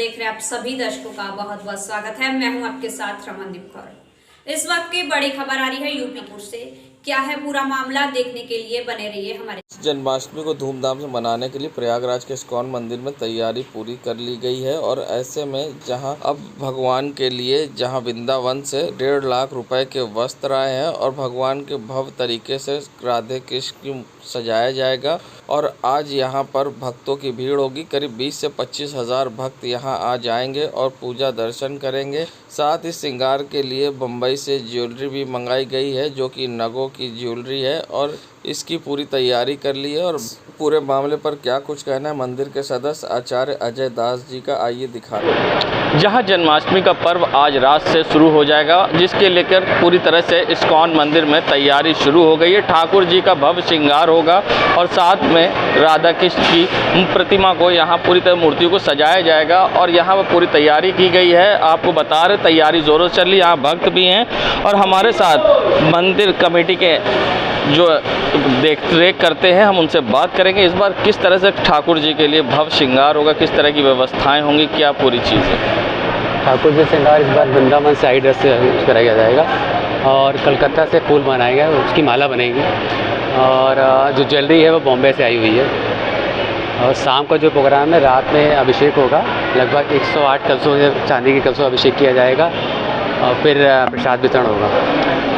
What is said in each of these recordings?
देख रहे आप सभी दर्शकों का बहुत बहुत स्वागत है। मैं हूं आपके साथ रमनदीप कौर। इस वक्त की बड़ी खबर आ रही है यूपीपुर से। क्या है पूरा मामला, देखने के लिए बने रहिए हमारे। जन्माष्टमी को धूमधाम से मनाने के लिए प्रयागराज के इस्कॉन मंदिर में तैयारी पूरी कर ली गई है और ऐसे में जहां अब भगवान के लिए जहां वृंदावन से 1.5 लाख रुपए के वस्त्र आए हैं और भगवान के भव्य तरीके से राधे कृष्ण की सजाया जाएगा और आज यहां पर भक्तों की भीड़ होगी। करीब 20 से 25 हज़ार भक्त यहां आ जाएंगे और पूजा दर्शन करेंगे। साथ ही श्रृंगार के लिए बम्बई से ज्वेलरी भी मंगाई गई है जो कि नगों की ज्वेलरी है और इसकी पूरी तैयारी कर ली है। और पूरे मामले पर क्या कुछ कहना है मंदिर के सदस्य आचार्य अजय दास जी का, आइए दिखाते हैं। जहां जन्माष्टमी का पर्व आज रात से शुरू हो जाएगा, जिसके लेकर पूरी तरह से इस्कॉन मंदिर में तैयारी शुरू हो गई है। ठाकुर जी का भव्य श्रृंगार होगा और साथ में राधा कृष्ण की प्रतिमा को यहाँ पूरी तरह मूर्तियों को सजाया जाएगा और यहाँ पर पूरी तैयारी की गई है। आपको बता रहे तैयारी ज़ोरों से चल रही है। यहाँ भक्त भी हैं और हमारे साथ मंदिर कमेटी के जो देख रेख करते हैं, हम उनसे बात करेंगे। इस बार किस तरह से ठाकुर जी के लिए भव्य श्रृंगार होगा, किस तरह की व्यवस्थाएं होंगी, क्या पूरी चीज़ है। ठाकुर जी श्रृंगार इस बार वृंदावन साइड से कराया जाएगा और कलकत्ता से फूल बनाएगा, उसकी माला बनेगी और जो ज्वेलरी है वो बॉम्बे से आई हुई है। और शाम का जो प्रोग्राम है, रात में अभिषेक होगा। लगभग 108 कलशों से चांदी के कलशों अभिषेक किया जाएगा और फिर प्रसाद वितरण होगा।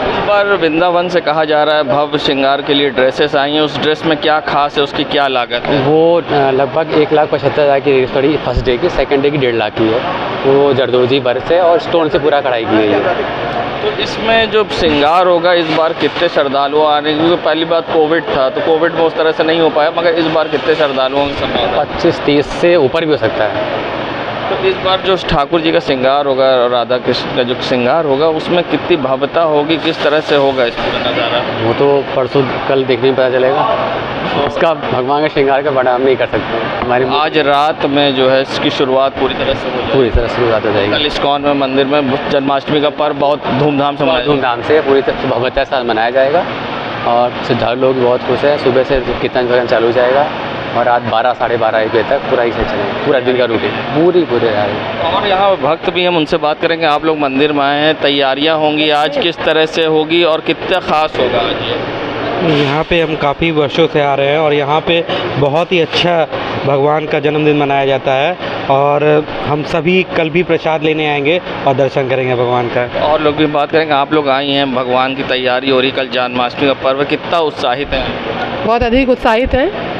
इस बार वृंदावन से कहा जा रहा है भव्य श्रृंगार के लिए ड्रेसेस आई हैं। उस ड्रेस में क्या खास है, उसकी क्या लागत है? वो लगभग 1,75,000 की पड़ी फर्स्ट डे की। सेकंड डे की 1.5 लाख की है। वो जरदोजी वर्क से और स्टोन से पूरा कढ़ाई की गई है। तो इसमें जो श्रृंगार होगा इस बार कितने श्रद्धालु आ रहे हैं? क्योंकि पहली बात कोविड था तो कोविड में उस तरह से नहीं हो पाया, मगर इस बार कितने श्रद्धालुओं की संभावना? 25-30 से ऊपर भी हो सकता है। तो इस बार जो ठाकुर जी का श्रृंगार होगा और राधा कृष्ण का जो श्रृंगार होगा उसमें कितनी भव्यता होगी, किस तरह से होगा इस पूरा नज़ारा? वो तो परसों कल देखने में पता चलेगा। उसका भगवान के श्रृंगार का बड़ा हम नहीं कर सकते हमारी। आज रात में जो है इसकी शुरुआत पूरी तरह से शुरुआत हो जाएगी। कल इस्कॉन में मंदिर में जन्माष्टमी का पर्व बहुत धूमधाम से पूरी तरह से भव्यता के साथ मनाया जाएगा और श्रद्धालु लोग बहुत खुश हैं। सुबह से कीर्तन वगैरह चालू हो जाएगा और रात 12 साढ़े 12 बजे तक पूरा इसे चलेगा। पूरा दिन का रूटीन पूरे और यहाँ भक्त भी हम उनसे बात करेंगे। आप लोग मंदिर में आए हैं, तैयारियाँ होंगी आज किस तरह से होगी और कितना ख़ास होगा आज ये? यहाँ पे हम काफ़ी वर्षों से आ रहे हैं और यहाँ पे बहुत ही अच्छा भगवान का जन्मदिन मनाया जाता है और हम सभी कल भी प्रसाद लेने आएंगे और दर्शन करेंगे भगवान का। और लोग भी बात करेंगे। आप लोग आई हैं, भगवान की तैयारी हो रही, कल जन्माष्टमी का पर्व, कितना उत्साहित है? बहुत अधिक उत्साहित हैं।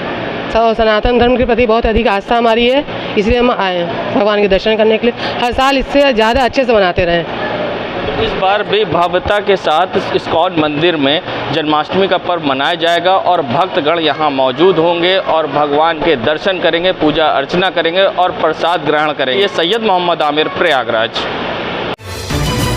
सनातन धर्म के प्रति बहुत अधिक आस्था हमारी है, इसलिए हम आए हैं भगवान के दर्शन करने के लिए। हर साल इससे ज़्यादा अच्छे से मनाते रहें। इस बार भी भव्यता के साथ इस्कॉन मंदिर में जन्माष्टमी का पर्व मनाया जाएगा और भक्तगण यहाँ मौजूद होंगे और भगवान के दर्शन करेंगे, पूजा अर्चना करेंगे और प्रसाद ग्रहण करेंगे। ये सैयद मोहम्मद आमिर, प्रयागराज।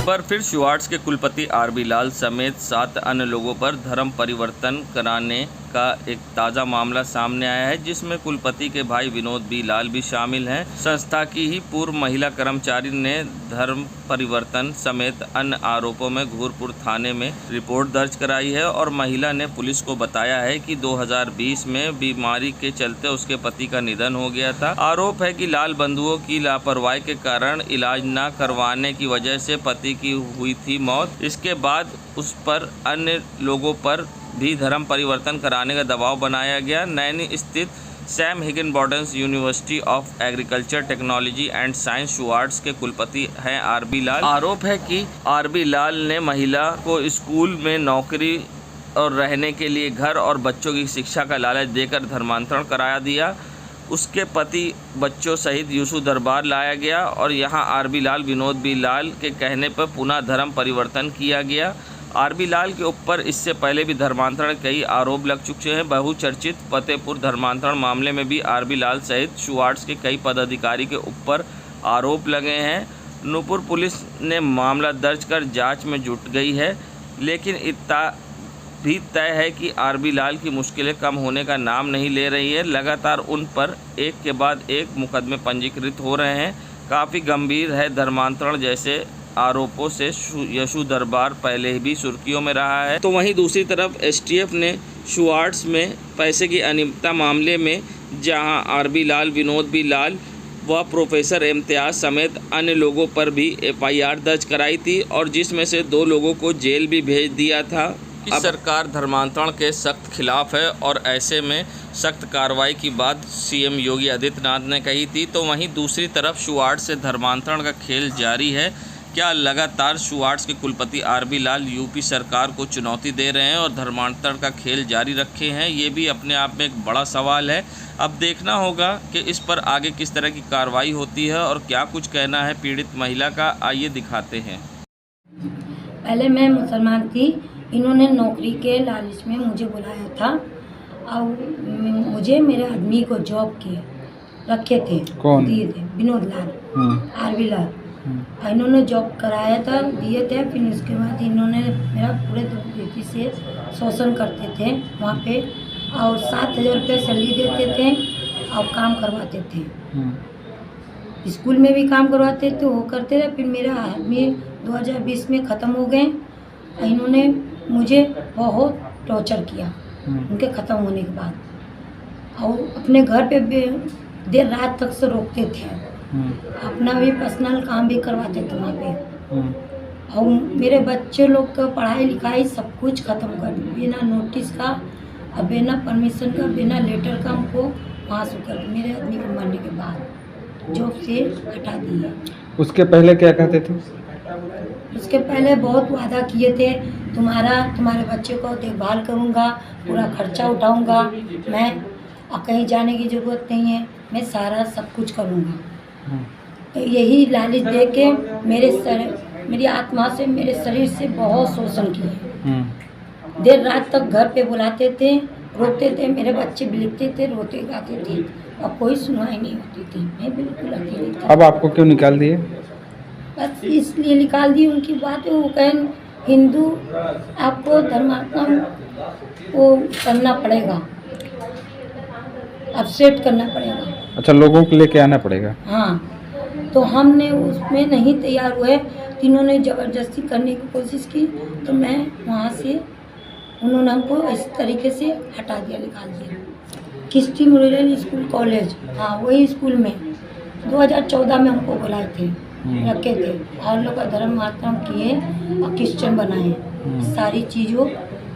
पर फिर शुआर्ट्स के कुलपति आरबी लाल समेत 7 अन्य लोगों पर धर्म परिवर्तन कराने का एक ताज़ा मामला सामने आया है, जिसमें कुलपति के भाई विनोद बी लाल भी शामिल हैं। संस्था की ही पूर्व महिला कर्मचारी ने धर्म परिवर्तन समेत अन्य आरोपों में घूरपुर थाने में रिपोर्ट दर्ज कराई है और महिला ने पुलिस को बताया है कि 2020 में बीमारी के चलते उसके पति का निधन हो गया था। आरोप है कि लाल बंधुओं की लापरवाही के कारण इलाज न करवाने की वजह से पति की हुई थी मौत। इसके बाद उस पर अन्य लोगों पर भी धर्म परिवर्तन कराने का दबाव बनाया गया। नैनी स्थित Sam Higginbottom university of agriculture technology and science SHUATS के कुलपति हैं आरबी लाल। आरोप है कि आरबी लाल ने महिला को स्कूल में नौकरी और रहने के लिए घर और बच्चों की शिक्षा का लालच देकर धर्मांतरण करा दिया। उसके पति बच्चों सहित यूसुफ दरबार लाया गया और यहाँ आरबी लाल विनोद बी लाल के कहने पर पुनः धर्म परिवर्तन किया गया। आरबी लाल के ऊपर इससे पहले भी धर्मांतरण कई आरोप लग चुके हैं। बहुचर्चित फतेहपुर धर्मांतरण मामले में भी आरबी लाल सहित शुआर्ट्स के कई पदाधिकारी के ऊपर आरोप लगे हैं। नूपुर पुलिस ने मामला दर्ज कर जांच में जुट गई है, लेकिन इतना भी तय है कि आरबी लाल की मुश्किलें कम होने का नाम नहीं ले रही है। लगातार उन पर एक के बाद एक मुकदमे पंजीकृत हो रहे हैं। काफ़ी गंभीर है धर्मांतरण जैसे आरोपों से यशु दरबार पहले भी सुर्खियों में रहा है। तो वहीं दूसरी तरफ एसटीएफ ने शुआर्ट्स में पैसे की अनियमितता मामले में जहां आरबी लाल विनोद बी लाल व प्रोफेसर इम्तियाज समेत अन्य लोगों पर भी एफआईआर दर्ज कराई थी और जिसमें से 2 लोगों को जेल भी भेज दिया था। अब सरकार धर्मांतरण के सख्त खिलाफ है और ऐसे में सख्त कार्रवाई की बात सीएम योगी आदित्यनाथ ने कही थी। तो वहीं दूसरी तरफ शुआर्ट्स से धर्मांतरण का खेल जारी है। क्या लगातार शुआर्ट्स के कुलपति आरबी लाल यूपी सरकार को चुनौती दे रहे हैं और धर्मांतरण का खेल जारी रखे हैं? ये भी अपने आप में एक बड़ा सवाल है। अब देखना होगा कि इस पर आगे किस तरह की कार्रवाई होती है और क्या कुछ कहना है पीड़ित महिला का। आइए दिखाते हैं। पहले मैं मुसलमान थी, इन्होंने नौकरी के लालच में मुझे बुलाया था और मुझे मेरे आदमी को जॉब के रखे थे। कौन? दिए थे विनोद लाल, आरबी लाल। इन्होंने जॉब कराया था, दिए थे। फिर उसके बाद इन्होंने मेरा पूरे तरीके से शोषण करते थे वहाँ पे और 7,000 रुपये सैलरी देते थे और काम करवाते थे। स्कूल में भी काम करवाते थे, वो करते थे। फिर मेरा आदमी 2020 में ख़त्म हो गए। इन्होंने मुझे बहुत टॉर्चर किया उनके ख़त्म होने के बाद और अपने घर पे देर रात तक से रोकते थे। अपना भी पर्सनल काम भी करवाते थे वहाँ पे और मेरे बच्चे लोग का पढ़ाई लिखाई सब कुछ ख़त्म कर दिया बिना नोटिस का और बिना परमिशन का, बिना लेटर का हमको वहाँ से कर दिया। मेरे आदमी के मरने के बाद जॉब से हटा दिए। उसके पहले क्या कहते थे? उसके पहले बहुत वादा किए थे, तुम्हारे बच्चे को देखभाल करूँगा, पूरा खर्चा उठाऊँगा मैं और कहीं जाने की ज़रूरत नहीं है, मैं सारा सब कुछ करूँगा। तो यही लालच दे के मेरी आत्मा से, मेरे शरीर से बहुत शोषण किए। देर रात तक घर पे बुलाते थे, रोते थे, मेरे बच्चे बिलखते थे, रोते गाते थे और कोई सुनवाई नहीं होती थी। मैं बिल्कुल अकेली था। अब आपको क्यों निकाल दिए? बस इसलिए निकाल दी उनकी बात है। वो कहें हिंदू आपको धर्मात्म वो करना पड़ेगा, अपसेट करना पड़ेगा। अच्छा, लोगों को लेके आना पड़ेगा। हाँ, तो हमने उसमें नहीं तैयार हुए। तीनों ने ज़बरदस्ती करने की कोशिश की तो मैं वहाँ से उन्होंने हमको इस तरीके से हटा दिया, निकाल दिया। क्रिस्टी मेमोरियल स्कूल कॉलेज, हाँ वही स्कूल में 2014 में हमको बुलाए थे, रखे थे और लोग का धर्म मातम किए और क्रिश्चियन बनाए। सारी चीज़ों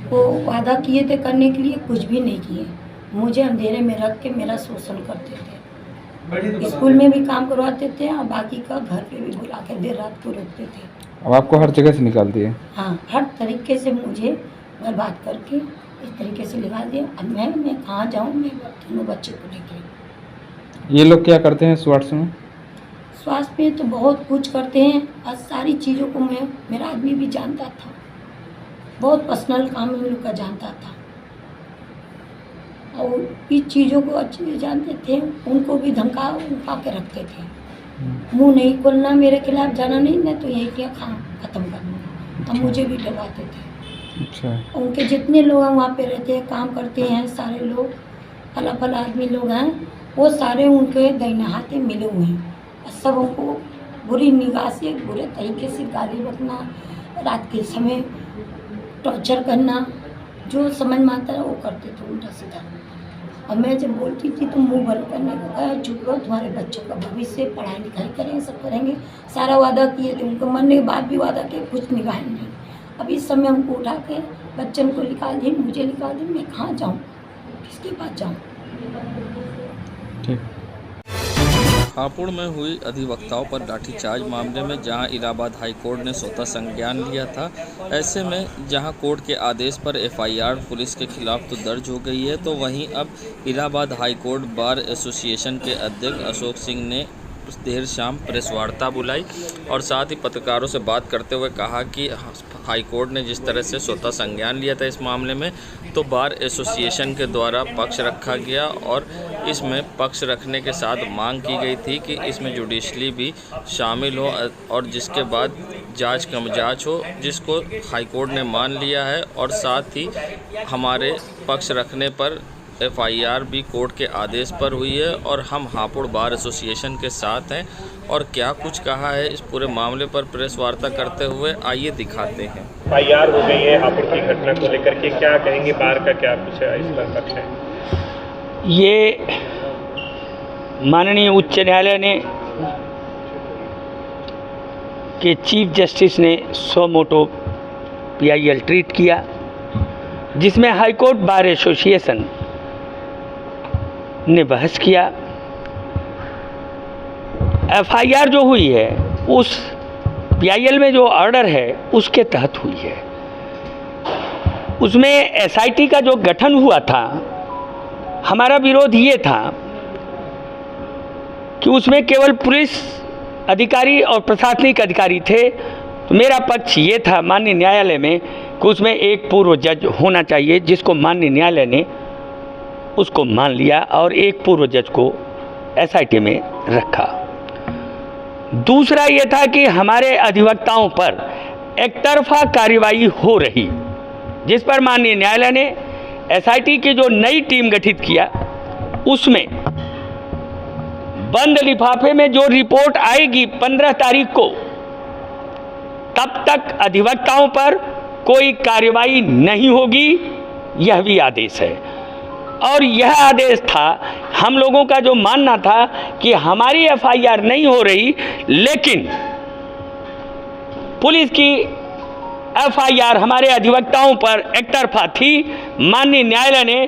को वादा किए थे करने के लिए, कुछ भी नहीं किए। मुझे अंधेरे में रख के मेरा शोषण करते थे। स्कूल में भी काम करवाते थे और बाकी का घर पे भी बुला के देर रात को रखते थे। अब आपको हर जगह से निकाल दिए? हाँ, हर तरीके से मुझे बर्बाद करके इस तरीके से निकाल दिया। अब मैं कहाँ जाऊँ, मैं तीनों बच्चे को लेके। ये लोग क्या करते हैं स्वास्थ्य में? स्वास्थ्य में तो बहुत कुछ करते हैं और सारी चीज़ों को मेरा आदमी भी जानता था। बहुत पर्सनल काम इन लोग का जानता था और इस चीज़ों को अच्छे से जानते थे। उनको भी धमका के रखते थे। मुंह नहीं खोलना, मेरे खिलाफ जाना नहीं तो यही क्या ख़त्म करना। अब मुझे भी डरवाते थे। अच्छा। उनके जितने लोग हैं वहाँ पे रहते हैं, काम करते हैं, सारे लोग फला आदमी लोग हैं, वो सारे उनके दाहिने हाथ में मिले हुए हैं। सब उनको बुरी निगाह से, बुरे तरीके से गाली बकना, रात के समय टॉर्चर करना, जो समझ में आता है वो करते थे उल्टा सीधा। और मैं जब बोलती थी तो मुंह बंद करने को कहा, चुप रहो, तुम्हारे बच्चों का भविष्य, पढ़ाई लिखाई करेंगे, सब करेंगे। सारा वादा किए थे, उनको मरने के बाद भी वादा किए, कुछ निगाह नहीं। अब इस समय हमको उठा के बच्चन को निकाल दिए, मुझे निकाल दिए। मैं कहाँ जाऊँ, किसके पास जाऊँ? ठीक। हापुड़ में हुई अधिवक्ताओं पर लाठीचार्ज मामले में जहां इलाहाबाद हाई कोर्ट ने स्वतः संज्ञान लिया था, ऐसे में जहां कोर्ट के आदेश पर एफआईआर पुलिस के खिलाफ तो दर्ज हो गई है, तो वहीं अब Allahabad high court bar association के अध्यक्ष अशोक सिंह ने देर शाम प्रेस वार्ता बुलाई और साथ ही पत्रकारों से बात करते हुए कहा कि हाई कोर्ट ने जिस तरह से स्वतः संज्ञान लिया था इस मामले में, तो बार एसोसिएशन के द्वारा पक्ष रखा गया और इसमें पक्ष रखने के साथ मांग की गई थी कि इसमें जुडिशली भी शामिल हो और जिसके बाद जांच कम जांच हो, जिसको हाई कोर्ट ने मान लिया है। और साथ ही हमारे पक्ष रखने पर एफआईआर भी कोर्ट के आदेश पर हुई है और हम हापुड़ बार एसोसिएशन के साथ हैं। और क्या कुछ कहा है इस पूरे मामले पर प्रेस वार्ता करते हुए, आइए दिखाते हैं। एफआईआर हो गई है हापुड़ की घटना को लेकर के, क्या कहेंगे? बार का क्या कुछ है इस पर पक्ष है? ये माननीय उच्च न्यायालय ने के चीफ जस्टिस ने सो मोटो PIL ट्रीट किया, जिसमें हाई कोर्ट बार एसोसिएशन ने बहस किया। FIR जो हुई है उस PIL में जो ऑर्डर है उसके तहत हुई है। उसमें SIT का जो गठन हुआ था, हमारा विरोध ये था कि उसमें केवल पुलिस अधिकारी और प्रशासनिक अधिकारी थे। तो मेरा पक्ष ये था माननीय न्यायालय में कि उसमें एक पूर्व जज होना चाहिए, जिसको माननीय न्यायालय ने उसको मान लिया और एक पूर्व जज को SIT में रखा। दूसरा ये था कि हमारे अधिवक्ताओं पर एकतरफा कार्रवाई हो रही, जिस पर माननीय न्यायालय ने SIT की जो नई टीम गठित किया उसमें बंद लिफाफे में जो रिपोर्ट आएगी 15 तारीख को, तब तक अधिवक्ताओं पर कोई कार्रवाई नहीं होगी, यह भी आदेश है। और यह आदेश था, हम लोगों का जो मानना था कि हमारी FIR नहीं हो रही, लेकिन पुलिस की FIR हमारे अधिवक्ताओं पर एकतरफा थी। माननीय न्यायालय ने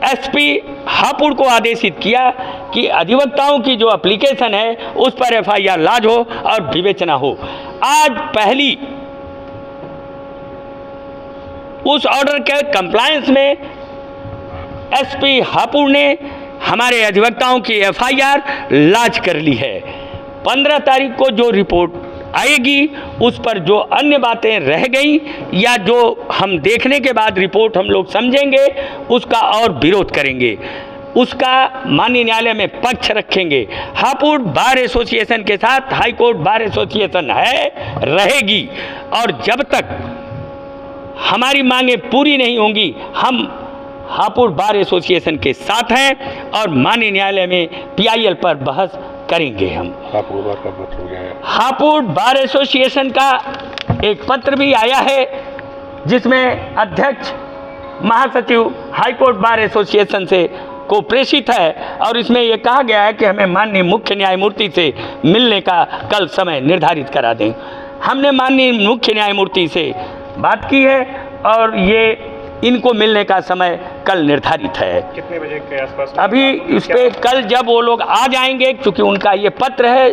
SP हापुड़ को आदेशित किया कि अधिवक्ताओं की जो एप्लीकेशन है उस पर FIR लाज हो और विवेचना हो। आज पहली उस ऑर्डर के कंप्लायंस में SP हापुड़ ने हमारे अधिवक्ताओं की FIR लाज कर ली है। 15 तारीख को जो रिपोर्ट आएगी उस पर जो अन्य बातें रह गई या जो हम देखने के बाद रिपोर्ट हम लोग समझेंगे, उसका और विरोध करेंगे, उसका माननीय न्यायालय में पक्ष रखेंगे। हापुड़ बार एसोसिएशन के साथ हाई कोर्ट बार एसोसिएशन है, रहेगी, और जब तक हमारी मांगें पूरी नहीं होंगी हम हापुड़ बार एसोसिएशन के साथ हैं और माननीय न्यायालय में PIL पर बहस करेंगे। हम हापुड़ बार एसोसिएशन का एक पत्र भी आया है, जिसमें अध्यक्ष महासचिव हाई कोर्ट बार एसोसिएशन से को प्रेषित है और इसमें यह कहा गया है कि हमें माननीय मुख्य न्यायमूर्ति से मिलने का कल समय निर्धारित करा दें। हमने माननीय मुख्य न्यायमूर्ति से बात की है और ये इनको मिलने का समय कल निर्धारित है। कितने बजे के आसपास? अभी इस पे कल जब वो लोग आ जाएंगे, क्योंकि उनका ये पत्र है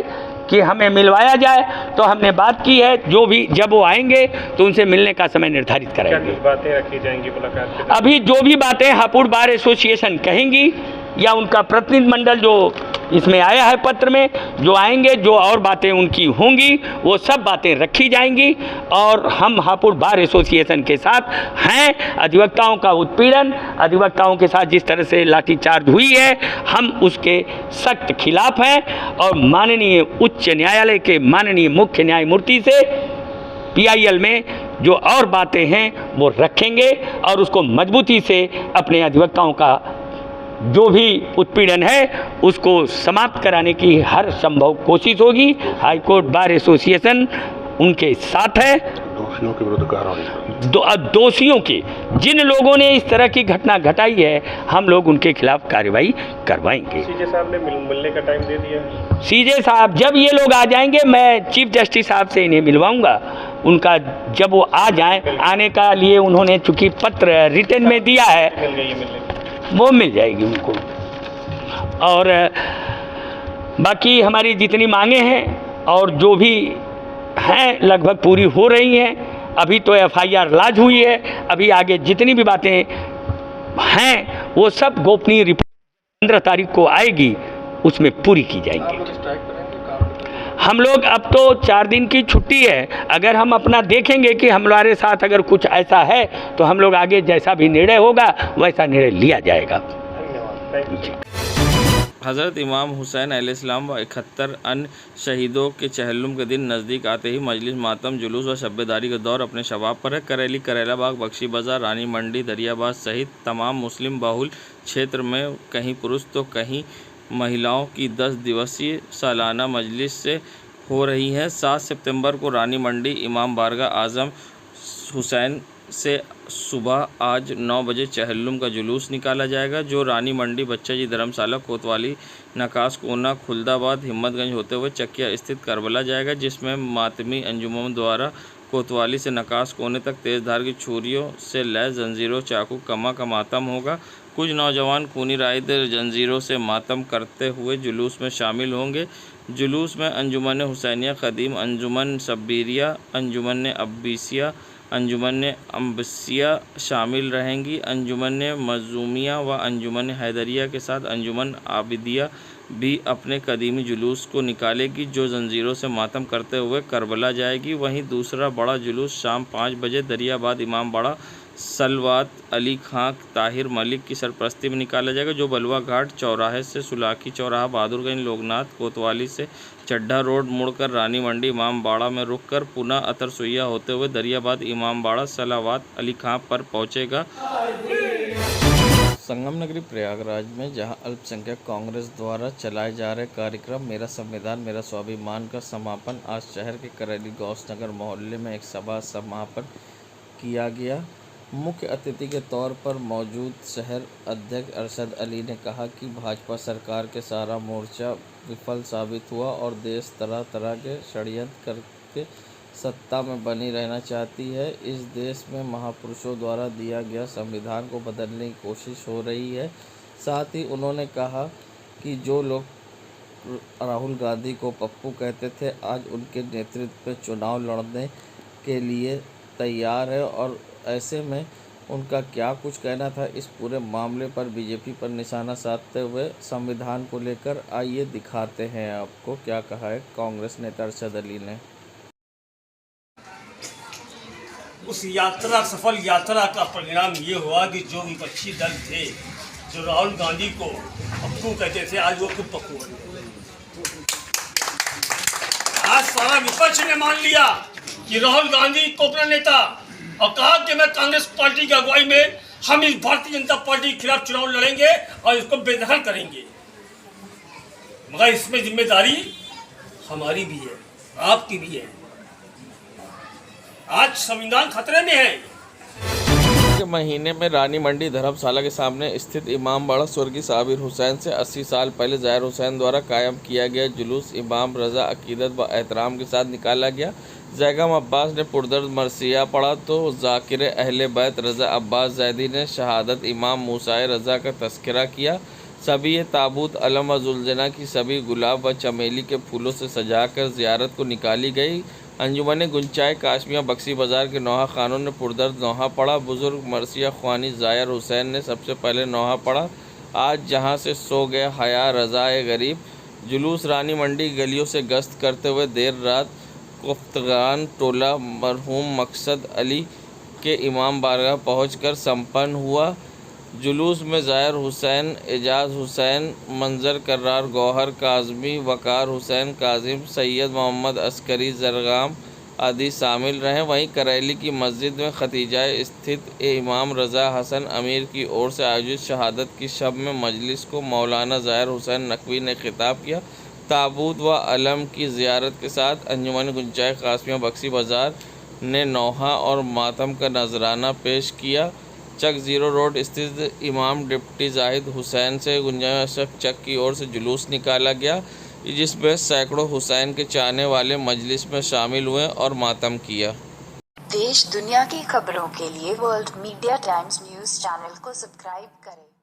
कि हमें मिलवाया जाए, तो हमने बात की है, जो भी जब वो आएंगे तो उनसे मिलने का समय निर्धारित कराएंगे। क्या बातें रखी जाएंगी मुलाकात के? अभी जो भी बातें हापुड़ बार एसोसिएशन कहेंगी या उनका प्रतिनिधि मंडल जो इसमें आया है पत्र में, जो आएंगे, जो और बातें उनकी होंगी, वो सब बातें रखी जाएंगी। और हम हापुड़ बार एसोसिएशन के साथ हैं। अधिवक्ताओं का उत्पीड़न, अधिवक्ताओं के साथ जिस तरह से लाठीचार्ज हुई है, हम उसके सख्त खिलाफ हैं और माननीय उच्च न्यायालय के माननीय मुख्य न्यायमूर्ति से PIL में जो और बातें हैं वो रखेंगे और उसको मजबूती से अपने अधिवक्ताओं का जो भी उत्पीड़न है उसको समाप्त कराने की हर संभव कोशिश होगी। हाई कोर्ट बार एसोसिएशन उनके साथ है। दोषियों के विरुद्ध कार्रवाई, दोषियों की, जिन लोगों ने इस तरह की घटना घटाई है, हम लोग उनके खिलाफ कार्रवाई करवाएंगे। CJ साहब ने मिलने का टाइम दे दिया? CJ साहब जब ये लोग आ जाएंगे, मैं चीफ जस्टिस साहब से इन्हें मिलवाऊंगा। उनका जब वो आ जाए, आने का लिए उन्होंने चूँकि पत्र रिटर्न में दिया है, वो मिल जाएगी उनको। और बाकी हमारी जितनी मांगे हैं और जो भी हैं लगभग पूरी हो रही हैं। अभी तो FIR लाज हुई है, अभी आगे जितनी भी बातें हैं वो सब गोपनीय रिपोर्ट 15 तारीख को आएगी, उसमें पूरी की जाएंगी। हम लोग अब तो 4 दिन की छुट्टी है, अगर हम अपना देखेंगे कि हमारे साथ अगर कुछ ऐसा है तो हम लोग आगे जैसा भी निर्णय होगा वैसा निर्णय लिया जाएगा। हज़रत इमाम हुसैन अलैहिस्सलाम व 71 अन्य शहीदों के चहल्लुम के दिन नज़दीक आते ही मजलिस मातम जुलूस व शब्बेदारी का दौर अपने शबाब पर है। करेली, करेला बाग, बख्शी बाज़ार, रानी मंडी, दरियाबाद सहित तमाम मुस्लिम बाहुल क्षेत्र में कहीं पुरुष तो कहीं महिलाओं की 10 दिवसीय सालाना मजलिस से हो रही हैं। 7 सितंबर को रानी मंडी इमाम बारगाह आज़म हुसैन से सुबह आज 9 बजे चहल्लुम का जुलूस निकाला जाएगा, जो रानी मंडी, बच्चा जी धर्मशाला, कोतवाली, नकास कोना, खुलदाबाद, हिम्मतगंज होते हुए चकिया स्थित करबला जाएगा, जिसमें मातमी अंजुमन द्वारा कोतवाली से नकास कोने तक तेज़धार की छुरियों से लैस जंजीरों, चाकू, कमा का मातम होगा। कुछ नौजवान खूनी राइद जंजीरों से मातम करते हुए जुलूस में शामिल होंगे। जुलूस में अंजुमन हुसैनिया ख़दीम, अंजुमन शब्बीरिया, अंजुमन अब्बासिया, अंजुमन अम्बसिया शामिल रहेंगी। अंजुमन मज़ूमिया व अंजुमन हैदरिया के साथ अंजुमन आबिदिया भी अपने कदीमी जुलूस को निकालेगी, जो जंजीरों से मातम करते हुए करबला जाएगी। वहीं दूसरा बड़ा जुलूस शाम 5 बजे दरियाबाद इमामबाड़ा सलवात अली खां ताहिर मलिक की सरपरस्ती में निकाला जाएगा, जो बलुआ घाट चौराहे से सुलाखी चौराहा, बहादुरगंज, लोकनाथ, कोतवाली से चड्ढा रोड मुड़कर रानी मंडी इमामबाड़ा में रुककर पुनः अतरसुइया होते हुए दरियाबाद इमामबाड़ा सलावात अली खां पर पहुंचेगा। संगम नगरी प्रयागराज में जहां अल्पसंख्यक कांग्रेस द्वारा चलाए जा रहे कार्यक्रम मेरा संविधान मेरा स्वाभिमान का समापन आज शहर के करैली गौसनगर मोहल्ले में एक सभा समापन किया गया। मुख्य अतिथि के तौर पर मौजूद शहर अध्यक्ष अरशद अली ने कहा कि भाजपा सरकार के सारा मोर्चा विफल साबित हुआ और देश तरह तरह के षड्यंत्र करके सत्ता में बनी रहना चाहती है। इस देश में महापुरुषों द्वारा दिया गया संविधान को बदलने की कोशिश हो रही है। साथ ही उन्होंने कहा कि जो लोग राहुल गांधी को पप्पू कहते थे, आज उनके नेतृत्व में चुनाव लड़ने के लिए तैयार है और ऐसे में उनका क्या कुछ कहना था इस पूरे मामले पर बीजेपी पर निशाना साधते हुए संविधान को लेकर। आइए दिखाते हैं आपको क्या कहा है कांग्रेस नेता अरशद अली ने। उस यात्रा, सफल यात्रा का परिणाम ये हुआ कि जो विपक्षी दल थे, जो राहुल गांधी को पप्पू कहते थे, आज वो खुद पप्पू बन गए। आज सारा विपक्ष ने मान लिया कि राहुल गांधी को अपना नेता और कहा कि मैं कांग्रेस पार्टी की अगुवाई में हम इस भारतीय जनता पार्टी के खिलाफ चुनाव लड़ेंगे और इसको बेदखल करेंगे। मगर इसमें जिम्मेदारी हमारी भी है, आपकी भी है। आज संविधान खतरे में है। के महीने में रानी मंडी धर्मशाला के सामने स्थित इमामबाड़ा स्वर्गीय साबिर हुसैन से 80 साल पहले ज़ाहिर हुसैन द्वारा कायम किया गया जुलूस इमाम रज़ा अकीदत व एहतराम के साथ निकाला गया। जैगम अब्बास ने पुरदर्द मरसिया पढ़ा तो ज़ाकिर अहले बैत रज़ा अब्बास जैदी ने शहादत इमाम मूसाए रज़ा का तस्करा किया। सभी ताबूत अलम व जुलजना की सभी गुलाब व चमेली के फूलों से सजाकर ज़ियारत को निकाली गई। अंजुमन गुंचाए काशमिया बक्सी बाज़ार के नौहा खानों ने पुरदर्द नौहा पढ़ा। बुज़ुर्ग मरसिया ख्वानी ज़ाहिर हुसैन ने सबसे पहले नौहा पढ़ा। आज जहां से सो गया हया रज़ाए गरीब। जुलूस रानी मंडी गलियों से गश्त करते हुए देर रात कुफ्तगान टोला मरहूम मकसद अली के इमाम बारगाह पहुंचकर संपन्न हुआ। जुलूस में ज़ाहिर हुसैन, एजाज हुसैन, मंजर कर्रार, गौहर काज़मी, वकार हुसैन काजिम, सैयद मोहम्मद अस्करी जरगाम आदि शामिल रहे। वहीं करैली की मस्जिद में खतीजाए स्थित इमाम रज़ा हसन अमीर की ओर से आयोजित शहादत की शब में मजलिस को मौलाना ज़ाहिर हुसैन नकवी ने खिताब किया। ताबूत व अलम की ज़ियारत के साथ अंजुमन गुंचाए कासमिया बक्सी बाज़ार ने नौहा और मातम का नजराना पेश किया। चक ज़ीरो रोड स्थित इमाम डिप्टी जाहिद हुसैन से गुंजाए अशरफ चक की ओर से जुलूस निकाला गया, जिसमें सैकड़ों हुसैन के चाहने वाले मजलिस में शामिल हुए और मातम किया। देश दुनिया की खबरों के लिए world media times news channel को सब्सक्राइब करें।